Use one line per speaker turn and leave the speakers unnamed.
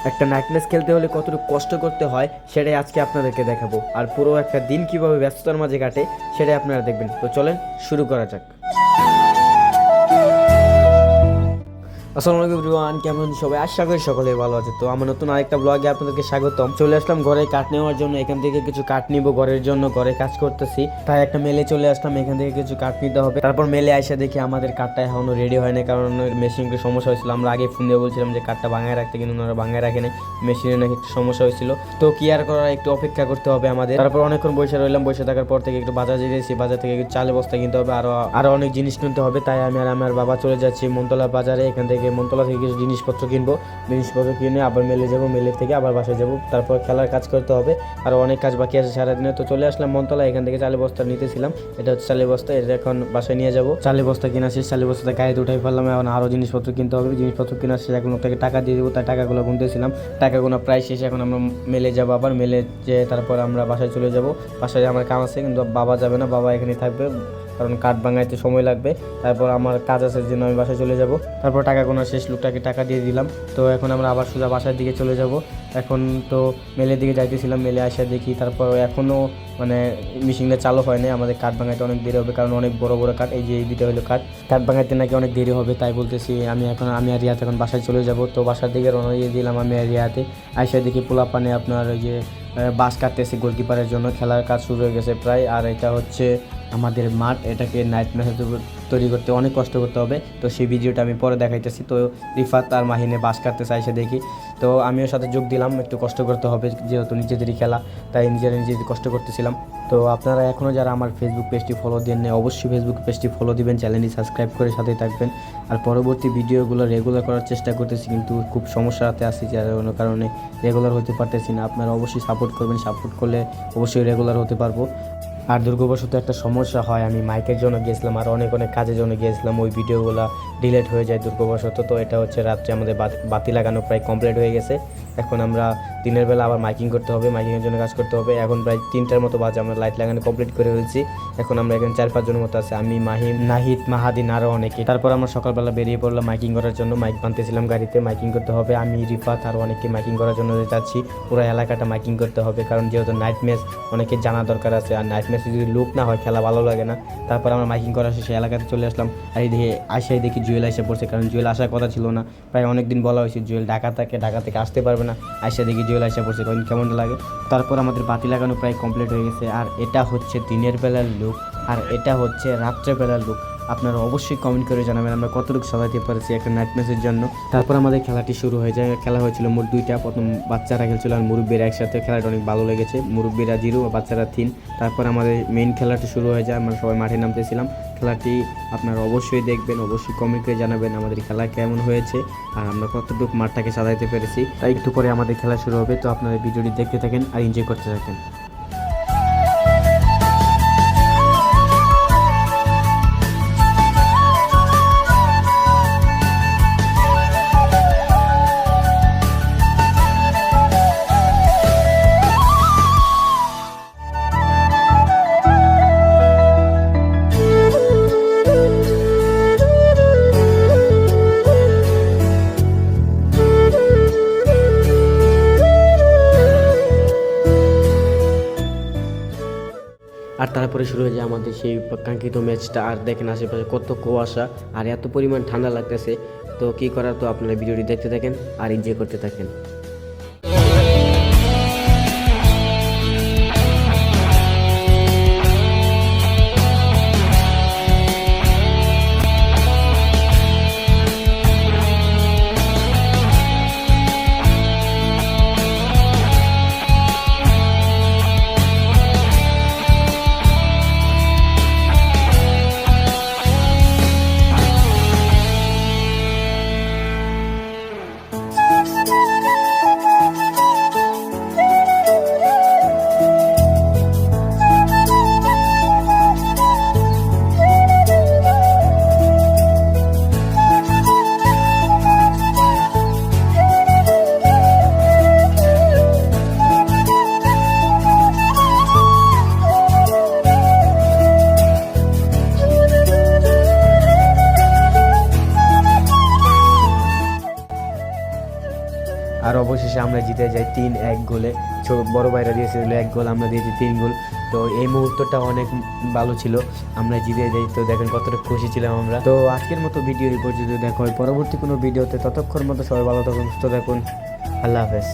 একটা নাইটম্যাচ খেলতে হলে কতটুকু কষ্ট করতে হয় সেটাই আজকে আপনাদেরকে দেখাবো, আর পুরো একটা দিন কিভাবে ব্যস্ততার মাঝে কাটে সেটাই আপনারা দেখবেন। তো চলেন শুরু করা যাক। আসসালামু আলাইকুম এভরিওয়ান, কেমন আছেন সবাই? আশা করি সকলে ভালো আছে। তো আমার নতুন আরেকটা ব্লগে আপনাদেরকে স্বাগতম। চলে আসলাম ঘরে কাঠ নেওয়ার জন্য। এখান থেকে কিছু কাঠ নিব ঘরের জন্য, ঘরে কাজ করতেছি তাই একটা মেলে চলে আসলাম। এখান থেকে কিছু কাঠ নিতে হবে। তারপর মেলে আইসা দেখি আমাদের কাঠটা এখনো রেডি হয় না, কারণ মেশিনকে সমস্যা হয়েছিল। আমরা আগে ফোন দিয়ে বলছিলাম যে কাঠটা ভাঙায় রাখতে, কিন্তু ওনারা ভাঙায় রাখে নাই, মেশিনে নাকি একটু সমস্যা হয়েছিল। তো কি আর করার, একটু অপেক্ষা করতে হবে আমাদের। তারপর অনেকক্ষণ বসে রইলাম। বসে থাকার পর থেকে একটু বাজার গিয়েছি, বাজার থেকে একটু চালের বস্তা কিনতে হবে, আরো অনেক জিনিস কিনতে হবে। তাই আমি আর আমার বাবা চলে যাচ্ছি মনতলা বাজারে। এখান থেকে মনতলা থেকে কিছু জিনিসপত্র কিনবো, জিনিসপত্র কিনে আবার মেলে যাবো, মেলের থেকে আবার বাসায় যাবো। তারপর খেলার কাজ করতে হবে, আর অনেক কাজ বাকি আছে সারাদিনে। তো চলে আসলাম মনতলা। এখান থেকে চালের বস্তা নিতেছিলাম, এটা হচ্ছে চালের বস্তা, এটা এখন বাসায় নিয়ে যাবো। চালের বস্তা কিনা শেষ, চালের বস্তাটা গাড়িতে উঠাই ফেললাম। এখন আরও জিনিসপত্র কিনতে হবে, জিনিসপত্র কিনা শেষ। এখন লোকটাকে টাকা দিয়ে দেবো, তাই টাকাগুলো গুনতেছিলাম। টাকাগুলো প্রায় শেষ। এখন আমরা মেলে যাবো, আবার মেলে যে তারপর আমরা বাসায় চলে যাবো। বাসায় আমার কাজ আছে, কিন্তু বাবা যাবে না, বাবা এখানে থাকবে, কারণ কাঠ ভাঙাইতে সময় লাগবে। তারপর আমার কাজ আছে, জন্য আমি বাসায় চলে যাব। তারপর টাকা গোনা শেষ, লোকটাকে টাকা দিয়ে দিলাম। তো এখন আমরা আবার সোজা বাসার দিকে চলে যাব। এখন তো মেলের দিকে যাইতেছিলাম, মেলে আসা দেখি তারপর এখনও মানে মেশিনটা চালু হয় না। আমাদের কাঠ ভাঙাইতে অনেক দেরি হবে, কারণ অনেক বড় বড় কাঠ। এই যে এই দুটো হলো কাঠ ভাঙাইতে নাকি অনেক দেরি হবে, তাই বলতেছি। আমি আর রিয়াতে এখন বাসায় চলে যাব। তো বাসার দিকে রওনা দিয়ে দিলাম আমি আর রিয়াতে। আইসা দেখি পোলাপানে আপনার ওই যে বাঁশ কাটতেছি গোলকিপারের জন্য। খেলার কাজ শুরু হয়ে গেছে প্রায়। আর এটা হচ্ছে আমাদের মাঠ, এটাকে নাইট ম্যাচ তৈরি করতে অনেক কষ্ট করতে হবে। তো সেই ভিডিওটা আমি পরে দেখাইতেছি। তো রিফাত আর মাহিনে বাস কাটতে চাইছে দেখি, তো আমিও সাথে যোগ দিলাম। একটু কষ্ট করতে হবে, যেহেতু নিজেদেরই খেলা, তাই নিজেদের কষ্ট করতেছিলাম। তো আপনারা এখনও যারা আমার ফেসবুক পেজটি ফলো দেন না, অবশ্যই ফেসবুক পেজটি ফলো দিবেন, চ্যানেলটি সাবস্ক্রাইব করে সাথেই থাকবেন। আর পরবর্তী ভিডিওগুলো রেগুলার করার চেষ্টা করতেছি, কিন্তু খুব সমস্যাতে আসছি, যার কোনো কারণে রেগুলার হতে পারতেছি না। আপনারা অবশ্যই সাপোর্ট করবেন, সাপোর্ট করলে অবশ্যই রেগুলার হতে পারবো। আর দুর্গাবশত একটা সমস্যা হয়, আমি মাইকের জন্য গিয়েছিলাম আর অনেক কাজের জন্য গিয়েছিলাম, ওই ভিডিওগুলো ডিলিট হয়ে যায় দুর্গাবশত। তো এটা হচ্ছে রাত্রে আমাদের বাতি লাগানো প্রায় কমপ্লিট হয়ে গেছে। এখন আমরা দিনের বেলা আবার মাইকিং করতে হবে, মাইকিংয়ের জন্য কাজ করতে হবে। এখন প্রায় 3টার মতো বাজে, আমরা লাইট লাগানো কমপ্লিট করে ফেলছি। এখন আমরা এখানে 4-5 জনের মতো আছে, আমি, মাহিম, নাহিদ, মাহাদিন, আরও অনেকে। তারপর আমরা সকালবেলা বেরিয়ে পড়লাম মাইকিং করার জন্য। মাইক বানতেছিলাম গাড়িতে, মাইকিং করতে হবে। আমি, রিফাত আরও অনেকে মাইকিং করার জন্য যাচ্ছি। পুরো এলাকাটা মাইকিং করতে হবে, কারণ যেহেতু নাইট ম্যাচ অনেকে জানা দরকার আছে। আর নাইট ম্যাচে যদি লুক না হয়, খেলা ভালো লাগে না। তারপর আমরা মাইকিং করা শেষে এলাকাতে চলে আসলাম। আর এই দেখি জুয়েল এসে পড়ছে, কারণ জুয়েল আসার কথা ছিল না। প্রায় অনেক দিন বলা হয়েছে জুয়েল ঢাকা থেকে আসতে পারবে না। আইসা দেখি জুয়েল এসে পড়ছে, কেমন লাগে। তারপর আমাদের বাতি লাগানো প্রায় কমপ্লিট হয়ে গেছে। আর এটা হচ্ছে দিনের বেলার লুক, আর এটা হচ্ছে রাত্রেবেলার লুক। আপনারা অবশ্যই কমেন্ট করে জানাবেন আমরা কতটুকু সাজাতে পারছি একটা নাইট ম্যাচের জন্য। তারপর আমাদের খেলাটি শুরু হয়ে যায়। খেলা হয়েছিল মোট 2টা, প্রথম বাচ্চারা খেলছিল আর মুরব্বীরা একসাথে। খেলাটা অনেক ভালো লেগেছে, মুরব্বীরা 0 বাচ্চারা 3। তারপর আমাদের মেইন খেলাটি শুরু হয়ে যায়, আমরা সবাই মাঠে নামতেছিলাম। খেলাটি আপনারা অবশ্যই দেখবেন, অবশ্যই কমেন্ট করে জানাবেন আমাদের খেলা কেমন হয়েছে আর আমরা কতটুকু মাঠটাকে সাজাইতে পেরেছি। তাই একটু পরে আমাদের খেলা শুরু হবে। তো আপনারা ভিডিওটি দেখতে থাকেন আর এনজয় করতে থাকেন। আর তারপরে শুরু হয়ে যায় আমাদের সেই কাঙ্ক্ষিত ম্যাচটা। আর দেখেন আশেপাশে কত কুয়াশা আর এত পরিমাণ ঠান্ডা লাগতেছে। তো কী করার, তো আপনারা ভিডিওটি দেখতে থাকেন আর এনজয় করতে থাকেন। অবশেষে আমরা জিতে যাই 3-1 গোলে। বড় ভাইরা দিয়েছিল 1 গোল, আমরা দিয়েছি 3 গোল। তো এই মুহূর্তটা অনেক ভালো ছিল, আমরা জিতে যাই। তো দেখেন কতটা খুশি ছিলাম আমরা। তো আজকের মতো ভিডিও এই পর্যন্ত, দেখা হয় পরবর্তী কোনো ভিডিওতে। ততক্ষণ মতো সবাই ভালো থাকুন, সুস্থ থাকুন। আল্লাহ হাফেজ।